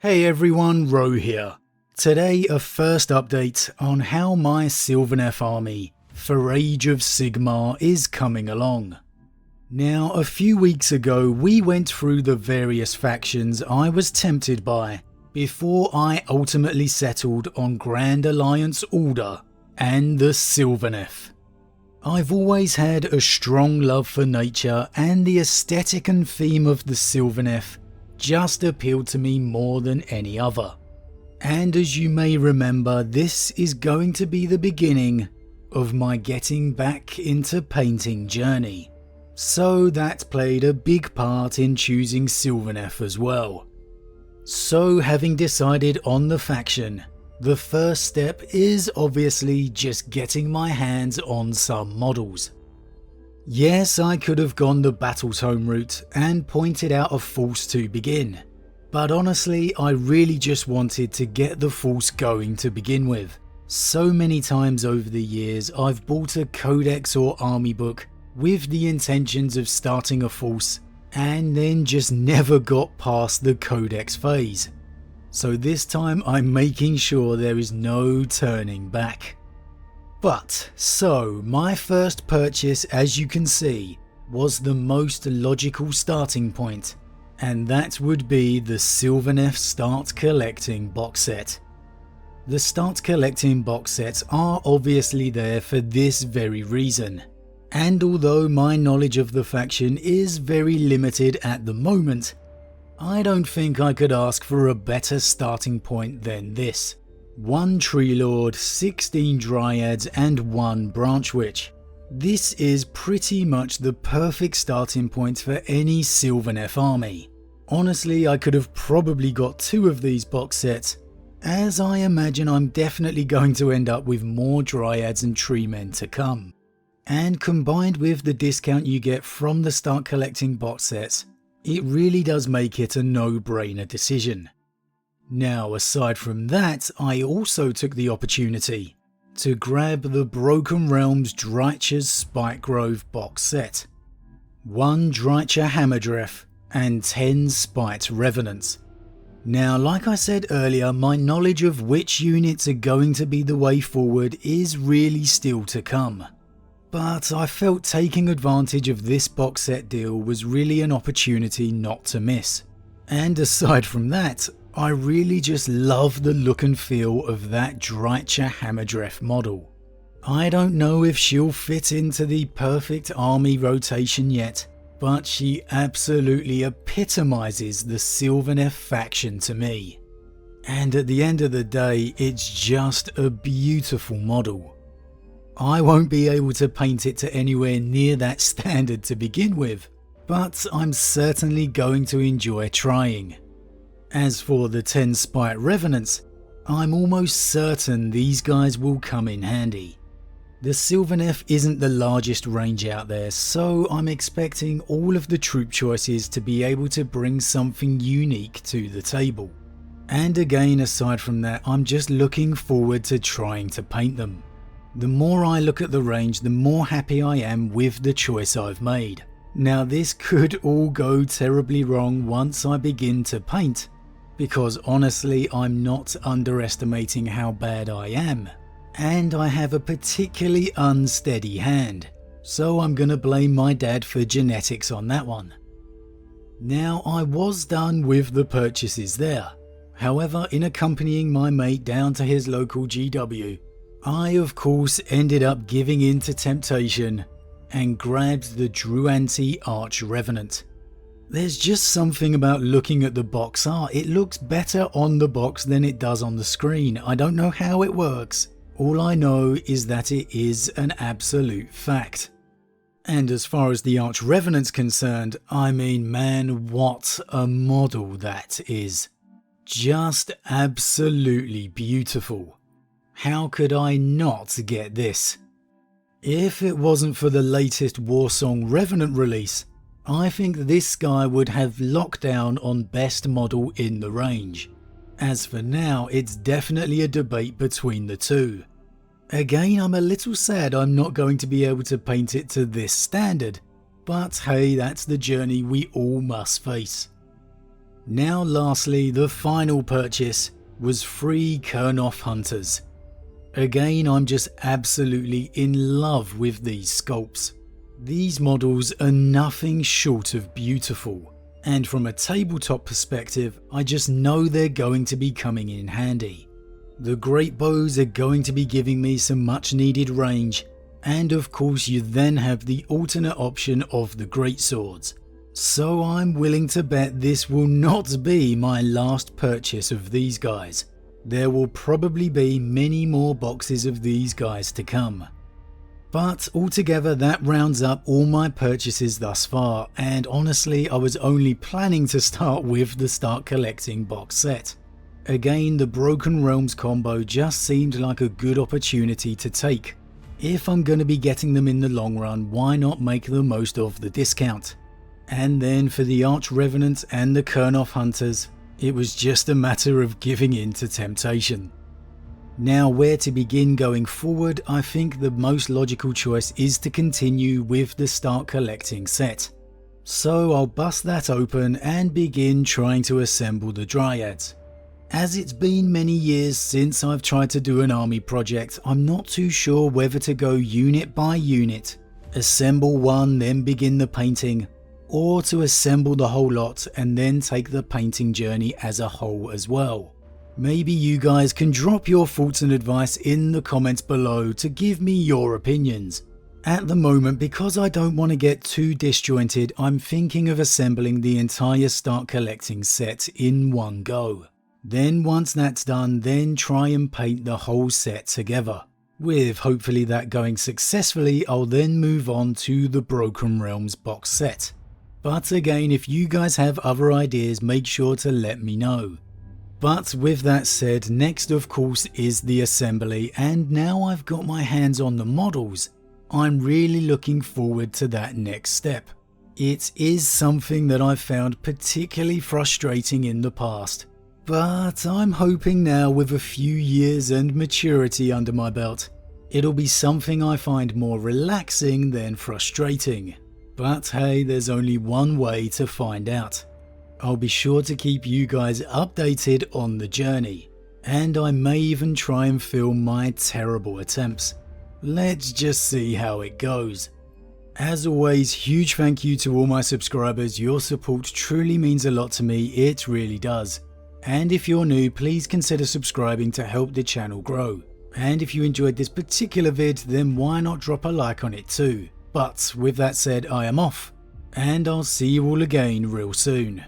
Hey everyone, Rho here. Today a first update on how my Sylvan F army for Age of Sigmar is coming along. Now a few weeks ago we went through the various factions I was tempted by before I ultimately settled on Grand Alliance Order and the Sylvaneth. I've always had a strong love for nature, and the aesthetic and theme of the Sylvaneth just appealed to me more than any other. And as you may remember, this is going to be the beginning of my getting back into painting journey. So that played a big part in choosing Sylvaneth as well. So having decided on the faction, the first step is obviously just getting my hands on some models. Yes, I could have gone the Battletome route and pointed out a force to begin, but honestly I really just wanted to get the force going to begin with. So many times over the years I've bought a codex or army book with the intentions of starting a force and then just never got past the codex phase. So this time I'm making sure there is no turning back. So my first purchase, as you can see, was the most logical starting point, and that would be the Sylvaneth Start Collecting box set. The Start Collecting box sets are obviously there for this very reason, and although my knowledge of the faction is very limited at the moment, I don't think I could ask for a better starting point than this. 1 Tree Lord, 16 Dryads and 1 Branch Witch. This is pretty much the perfect starting point for any Sylvaneth army. Honestly, I could have probably got 2 of these box sets, as I imagine I'm definitely going to end up with more Dryads and Tree Men to come. And combined with the discount you get from the Start Collecting box sets, it really does make it a no-brainer decision. Now aside from that, I also took the opportunity to grab the Broken Realms Drycha's Spikegrove box set. 1 Drycha Hammerdreth and 10 Spite Revenants. Now like I said earlier, my knowledge of which units are going to be the way forward is really still to come. But I felt taking advantage of this box set deal was really an opportunity not to miss. And aside from that, I really just love the look and feel of that Drycha Hammerdreth model. I don't know if she'll fit into the perfect army rotation yet, but she absolutely epitomizes the Sylvaneth faction to me. And at the end of the day, it's just a beautiful model. I won't be able to paint it to anywhere near that standard to begin with, but I'm certainly going to enjoy trying. As for the 10 Spite Revenants, I'm almost certain these guys will come in handy. The Sylvaneth isn't the largest range out there, so I'm expecting all of the troop choices to be able to bring something unique to the table. And again, aside from that, I'm just looking forward to trying to paint them. The more I look at the range, the more happy I am with the choice I've made. Now this could all go terribly wrong once I begin to paint, because honestly I'm not underestimating how bad I am, and I have a particularly unsteady hand, so I'm gonna blame my dad for genetics on that one. Now I was done with the purchases there. However, in accompanying my mate down to his local GW, I of course ended up giving in to temptation and grabbed the Druanti Arch Revenant. There's just something about looking at the box art. It looks better on the box than it does on the screen. I don't know how it works. All I know is that it is an absolute fact. And as far as the Arch Revenant's concerned, I mean, man, what a model that is. Just absolutely beautiful. How could I not get this? If it wasn't for the latest Warsong Revenant release, I think this guy would have lockdown on best model in the range. As for now, it's definitely a debate between the two. Again, I'm a little sad I'm not going to be able to paint it to this standard, but hey, that's the journey we all must face. Now lastly, the final purchase was 3 Kurnoth Hunters. Again, I'm just absolutely in love with these sculpts. These models are nothing short of beautiful, and from a tabletop perspective, I just know they're going to be coming in handy. The great bows are going to be giving me some much needed range, and of course you then have the alternate option of the great swords. So I'm willing to bet this will not be my last purchase of these guys. There will probably be many more boxes of these guys to come. But altogether that rounds up all my purchases thus far, and honestly I was only planning to start with the Start Collecting box set. Again, the Broken Realms combo just seemed like a good opportunity to take. If I'm going to be getting them in the long run, why not make the most of the discount? And then for the Arch Revenant and the Kurnoth Hunters, it was just a matter of giving in to temptation. Now, where to begin going forward, I think the most logical choice is to continue with the Start Collecting set. So I'll bust that open and begin trying to assemble the Dryads. As it's been many years since I've tried to do an army project, I'm not too sure whether to go unit by unit, assemble one then begin the painting, or to assemble the whole lot and then take the painting journey as a whole as well. Maybe you guys can drop your thoughts and advice in the comments below to give me your opinions. At the moment, because I don't want to get too disjointed, I'm thinking of assembling the entire Start Collecting set in one go. Then once that's done, then try and paint the whole set together. With hopefully that going successfully, I'll then move on to the Broken Realms box set. But again, if you guys have other ideas, make sure to let me know. But with that said, next of course is the assembly, and now I've got my hands on the models, I'm really looking forward to that next step. It is something that I've found particularly frustrating in the past, but I'm hoping now with a few years and maturity under my belt, it'll be something I find more relaxing than frustrating. But hey, there's only one way to find out. I'll be sure to keep you guys updated on the journey, and I may even try and film my terrible attempts. Let's just see how it goes. As always, huge thank you to all my subscribers. Your support truly means a lot to me, it really does. And if you're new, please consider subscribing to help the channel grow. And if you enjoyed this particular vid, then why not drop a like on it too. But with that said, I am off, and I'll see you all again real soon.